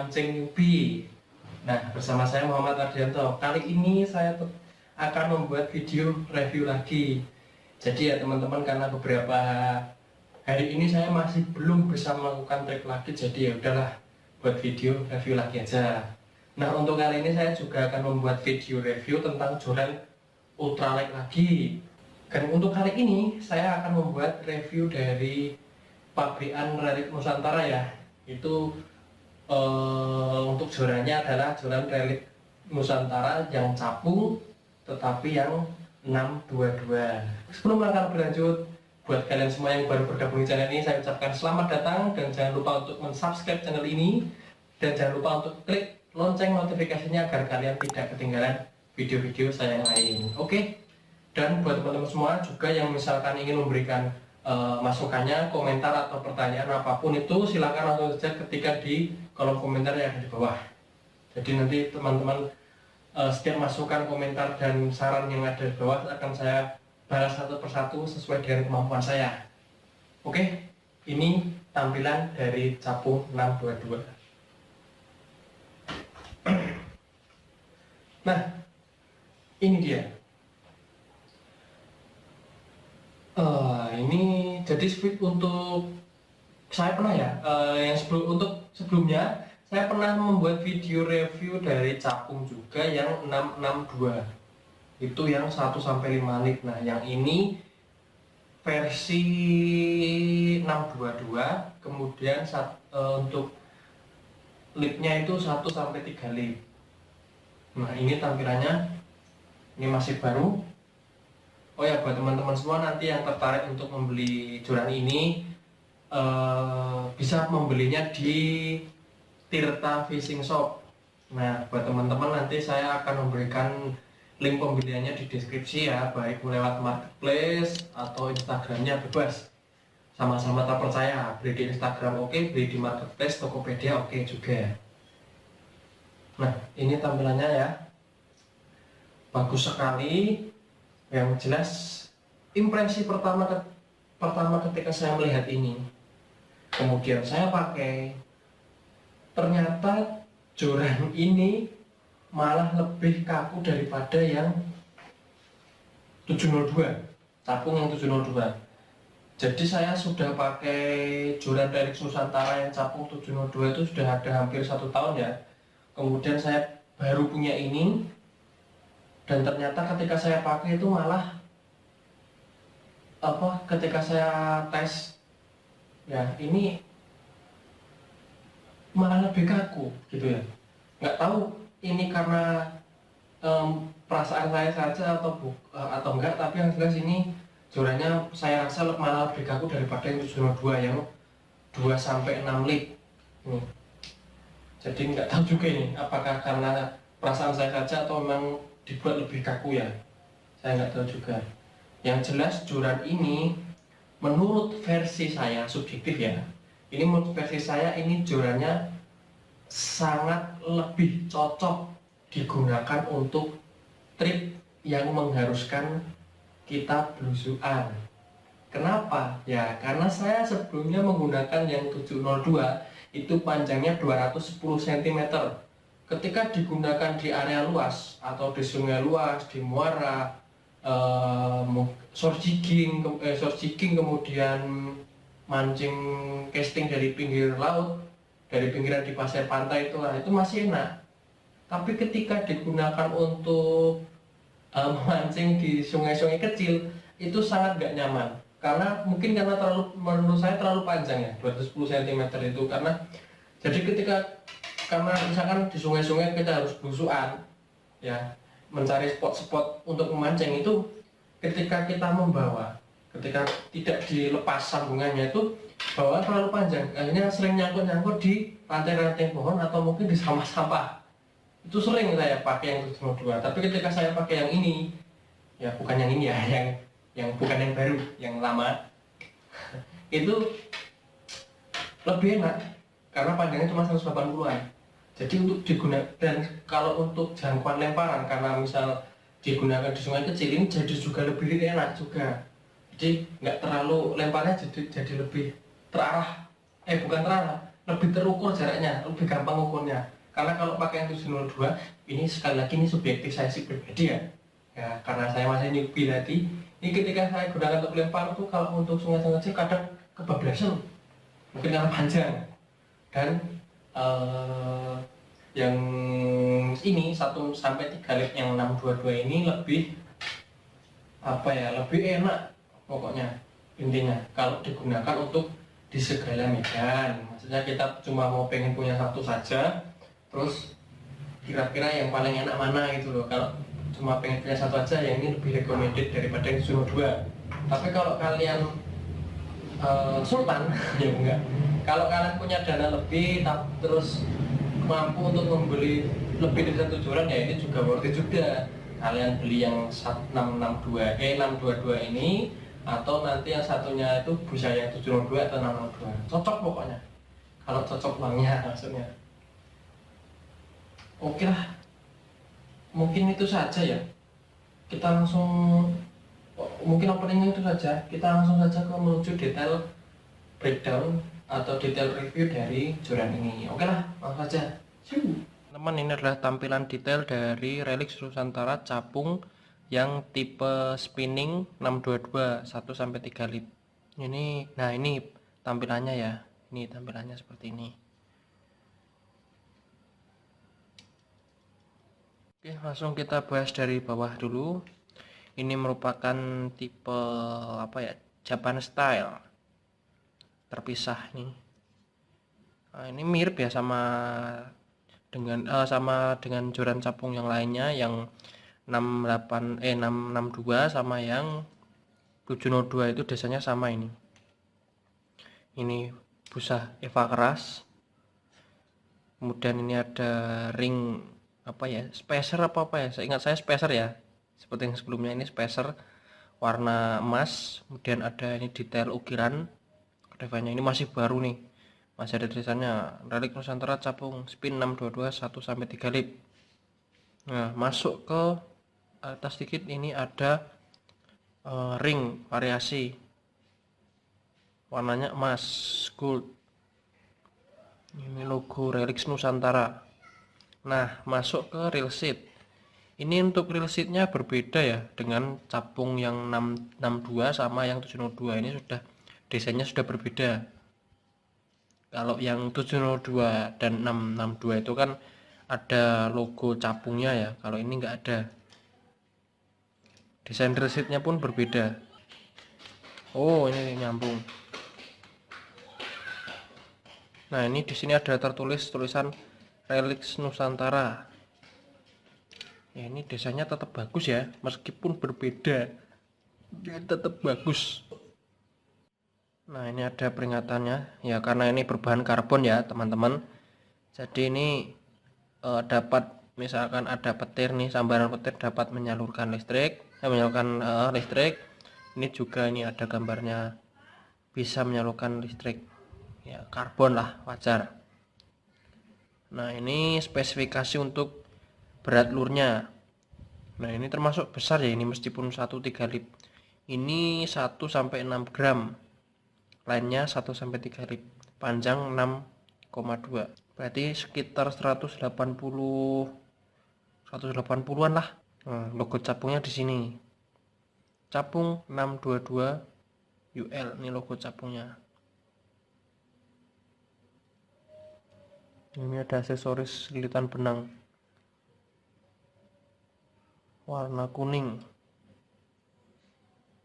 Memancing Newbie. Nah, bersama saya Muhammad Ardianto. Kali ini saya akan membuat video review lagi. Jadi ya teman-teman, karena beberapa hari ini saya masih belum bisa melakukan trik lagi, jadi ya udahlah buat video review lagi aja. Nah, untuk kali ini saya juga akan membuat video review tentang joran ultralight lagi. Dan untuk kali ini saya akan membuat review dari pabrikan Relic Nusantara ya. Itu untuk jorannya adalah joran Relic Nusantara yang capung tetapi yang 622. Sebelum langkah lebih lanjut, buat kalian semua yang baru bergabung di channel ini, saya ucapkan selamat datang dan jangan lupa untuk mensubscribe channel ini dan jangan lupa untuk klik lonceng notifikasinya agar kalian tidak ketinggalan video-video saya yang lain. Oke? Dan buat teman-teman semua juga yang misalkan ingin memberikan masukannya, komentar atau pertanyaan apapun itu, silakan langsung saja ketika di kolom komentar yang ada di bawah. Jadi nanti teman-teman setiap masukan, komentar dan saran yang ada di bawah akan saya balas satu persatu sesuai dengan kemampuan saya. Oke, ini tampilan dari capung 622. Nah, ini dia. Ini jadi untuk saya pernah ya, untuk sebelumnya saya pernah membuat video review dari capung juga yang 662. Itu yang 1-5 lip. Nah, yang ini versi 622, kemudian untuk lipnya itu 1-3 lip. Nah, ini tampilannya, ini masih baru. Oh ya, buat teman-teman semua nanti yang tertarik untuk membeli joran ini bisa membelinya di Tirta Fishing Shop. Nah, buat teman-teman nanti saya akan memberikan link pembeliannya di deskripsi ya, baik lewat marketplace atau Instagramnya bebas. Sama-sama tak percaya, beli di Instagram oke, beli di marketplace, Tokopedia oke juga. Nah, ini tampilannya ya, bagus sekali. Yang jelas impresi pertama ketika saya melihat ini, kemudian saya pakai, ternyata joran ini malah lebih kaku daripada yang 702, capung yang 702. Jadi saya sudah pakai joran dari Nusantara yang capung 702 itu sudah ada hampir 1 tahun ya. Kemudian saya baru punya ini, dan ternyata ketika saya pakai itu malah ketika saya tes ya, ini malah lebih kaku gitu ya. Nggak tahu ini karena perasaan saya saja atau enggak, tapi yang jelas ini jorannya saya rasa malah lebih kaku daripada yang 702 yang 2-6 lip. Jadi nggak tahu juga ini apakah karena perasaan saya saja atau memang dibuat lebih kaku ya, saya nggak tahu juga. Yang jelas joran ini menurut versi saya, subjektif ya, ini menurut versi saya ini jorannya sangat lebih cocok digunakan untuk trip yang mengharuskan kita belusuan. Kenapa? Ya karena saya sebelumnya menggunakan yang 702 itu panjangnya 210 cm. Ketika digunakan di area luas atau di sungai luas, di muara, shore jigging, kemudian mancing casting dari pinggir laut, dari pinggiran di pasir pantai itu masih enak. Tapi ketika digunakan untuk memancing di sungai-sungai kecil itu sangat gak nyaman. Karena menurut saya terlalu panjang ya, 210 cm itu. Karena misalkan di sungai-sungai kita harus belusuan ya, mencari spot-spot untuk memancing itu, ketika kita membawa, ketika tidak dilepas sambungannya itu bawaan terlalu panjang, akhirnya sering nyangkut-nyangkut di ranting-ranting pohon atau mungkin di sampah-sampah. Itu sering saya pakai yang 702. Tapi ketika saya pakai yang ini ya, bukan yang ini ya, yang bukan yang baru, yang lama itu lebih enak karena panjangnya cuma 180-an. Jadi untuk digunakan, dan kalau untuk jangkauan lemparan, karena misal digunakan di sungai kecil ini jadi juga lebih enak juga. Jadi nggak terlalu lemparnya jadi lebih terarah, bukan terarah, lebih terukur jaraknya, lebih gampang ukurnya. Karena kalau pakai yang 702 ini sekali lagi ini subjektif saya sih pribadi ya. Ya karena saya masih newbie tadi, ini ketika saya gunakan untuk lempar tuh kalau untuk sungai-sungai kecil kadang kebablasan, mungkin karena panjang. Dan yang ini 1 sampai 3 lip yang 622 ini lebih apa ya, lebih enak pokoknya intinya kalau digunakan untuk di segala medan. Maksudnya kita cuma mau pengen punya satu saja, terus kira-kira yang paling enak mana gitu loh. Kalau cuma pengen punya satu aja, yang ini lebih recommended daripada yang 202. Tapi kalau kalian sultan ya enggak, kalau kalian punya dana lebih terus mampu untuk membeli lebih dari satu joran, ya ini juga worth it juga. Kalian beli yang 622 ini, atau nanti yang satunya itu bisa yang 702 atau 662, cocok pokoknya kalau cocok uangnya maksudnya. Oke lah, mungkin itu saja ya, kita langsung, mungkin openingnya itu saja, kita langsung saja ke menuju detail breakdown atau detail review dari joran ini. Oke lah, langsung saja. Teman, ini adalah tampilan detail dari Relix Nusantara capung yang tipe spinning 622 1 sampai 3 lip. Ini, nah ini tampilannya ya. Ini tampilannya seperti ini. Oke, langsung kita bahas dari bawah dulu. Ini merupakan tipe apa ya? Japan style. Terpisah nih. Nah, ini mirip ya sama dengan joran capung yang lainnya yang 662 sama yang 702 itu desanya sama ini. Ini busa Eva keras. Kemudian ini ada ring apa ya? Spacer apa ya? Saya ingat saya spacer ya. Seperti yang sebelumnya, ini spacer warna emas. Kemudian ada ini detail ukiran. Devannya ini masih baru nih. Masih ada tulisannya Relix Nusantara capung spin 622 1 sampai 3 lip. Nah, masuk ke atas sedikit ini ada ring variasi. Warnanya emas gold. Ini logo Relix Nusantara. Nah, masuk ke reel seat. Ini untuk reel seatnya berbeda ya dengan capung yang 662 sama yang 702. Ini sudah desainnya sudah berbeda. Kalau yang 702 dan 662 itu kan ada logo capungnya ya. Kalau ini enggak ada. Desain reel seatnya pun berbeda. Oh, ini nyambung. Nah, ini di sini ada tertulis tulisan Relix Nusantara. Ya, ini desainnya tetap bagus ya, meskipun berbeda, dia tetap bagus. Nah, ini ada peringatannya ya, karena ini berbahan karbon ya teman-teman. Jadi ini dapat, misalkan ada petir nih, sambaran petir dapat menyalurkan listrik, listrik. Ini juga ini ada gambarnya bisa menyalurkan listrik. Ya, karbon lah, wajar. Nah, ini spesifikasi untuk berat lurnya. Nah, ini termasuk besar ya, ini meskipun 1-3 lip. Ini 1 sampai 6 gram. Lainnya 1 sampai 3 lip. Panjang 6,2. Berarti sekitar 180-an lah. Nah, logo capungnya di sini. Capung 622 UL, ini logo capungnya. Ini ada aksesoris lilitan benang warna kuning.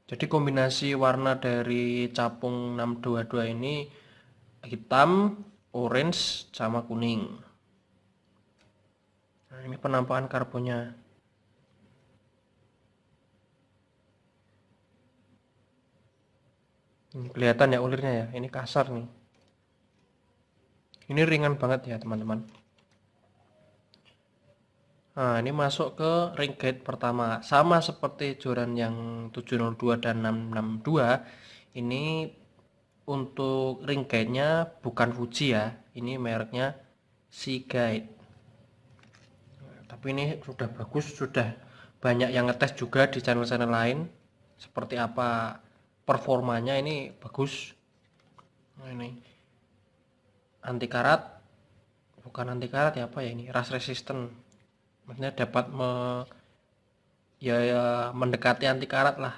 Jadi kombinasi warna dari capung 622 ini hitam, orange, sama kuning. Nah, ini penampakan karbonnya. Ini kelihatan ya ulirnya ya, ini kasar nih. Ini ringan banget ya teman-teman. Nah, ini masuk ke ring gauge pertama. Sama seperti joran yang 702 dan 662. Ini untuk ring gauge-nya bukan Fuji ya. Ini mereknya Seagate. Nah, tapi ini sudah bagus, sudah banyak yang ngetes juga di channel-channel lain. Seperti apa performanya, ini bagus. Nah, ini anti karat, bukan anti karat ya, apa ya ini, rust resistant, maksudnya dapat ya mendekati anti karat lah,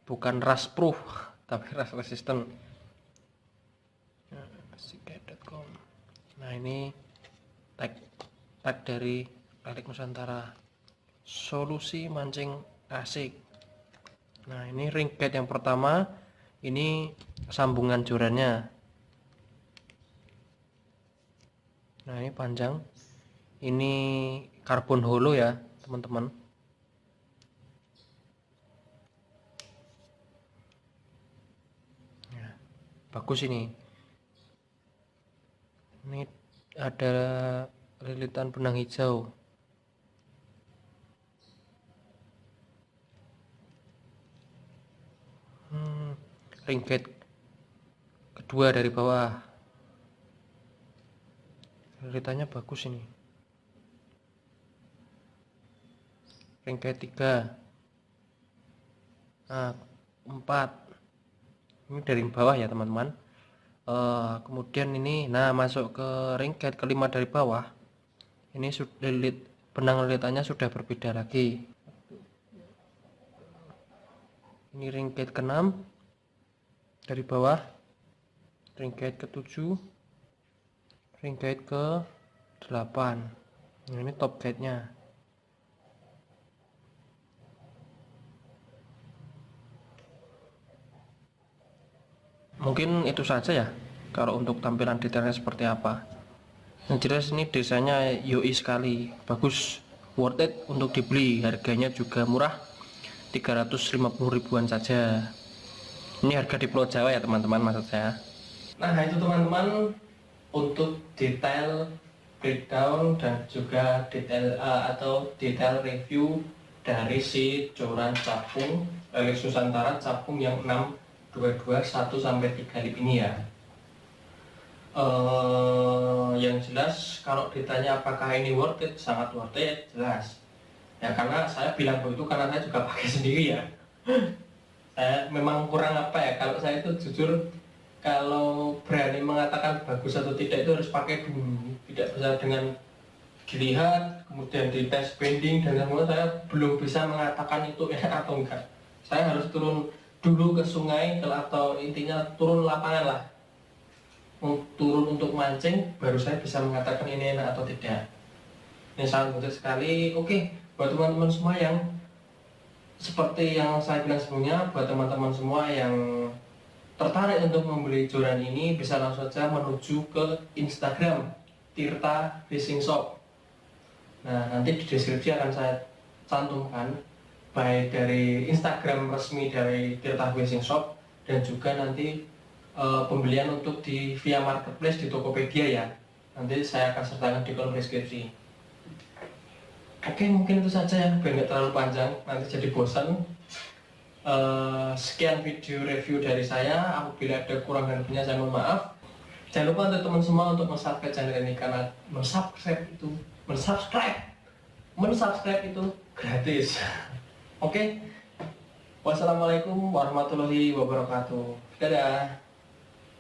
bukan rust proof tapi rust resistant. Sika.com. Nah ini tag dari Relik Nusantara, solusi mancing asik. Nah ini ring gate yang pertama, ini sambungan jorannya. Nah ini panjang, ini karbon holo ya teman-teman. Nah, bagus ini ada lilitan benang hijau. Ring gate kedua dari bawah, lilitannya bagus ini. Ring gate 3, nah 4, ini dari bawah ya teman-teman. Kemudian ini, nah masuk ke ring gate kelima dari bawah, ini sudah benang lilitannya sudah berbeda lagi. Ini ring gate ke-6 dari bawah, ring gate ke-7, ring gate ke-8. Nah, ini top gate nya. Mungkin itu saja ya kalau untuk tampilan detailnya seperti apa. Yang jelas ini desainnya yoi sekali, bagus, worth it untuk dibeli, harganya juga murah, 350 ribuan saja. Ini harga di Pulau Jawa ya teman-teman, maksud saya. Nah itu teman-teman untuk detail breakdown dan juga detail detail review dari si joran capung Relik Nusantara capung yang 622 1 sampai 3 lip ini ya. Yang jelas kalau ditanya apakah ini worth it, sangat worth it, jelas ya, karena saya bilang begitu karena saya juga pakai sendiri ya. Saya memang kurang apa ya, kalau saya itu jujur kalau berani mengatakan bagus atau tidak itu harus pakai dulu, tidak bisa dengan dilihat kemudian dites bending dan semua, saya belum bisa mengatakan itu enak atau enggak. Saya harus turun dulu ke sungai atau intinya turun lapangan lah, turun untuk mancing, baru saya bisa mengatakan ini enak atau tidak. Ini sangat mudah sekali. Oke, buat teman-teman semua yang seperti yang saya bilang sebelumnya, buat teman-teman semua yang tertarik untuk membeli joran ini bisa langsung saja menuju ke Instagram Tirta Fishing Shop. Nah nanti di deskripsi akan saya cantumkan baik dari Instagram resmi dari Tirta Fishing Shop dan juga nanti pembelian untuk di via marketplace di Tokopedia ya. Nanti saya akan sertakan di kolom deskripsi. Oke, mungkin itu saja ya, biar nggak terlalu panjang, nanti jadi bosan. Sekian video review dari saya. Apabila ada kurang dan lebihnya saya mohon maaf. Jangan lupa untuk teman semua untuk subscribe channel ini, karena mensubscribe itu gratis. Oke, wassalamualaikum warahmatullahi wabarakatuh. Dadah.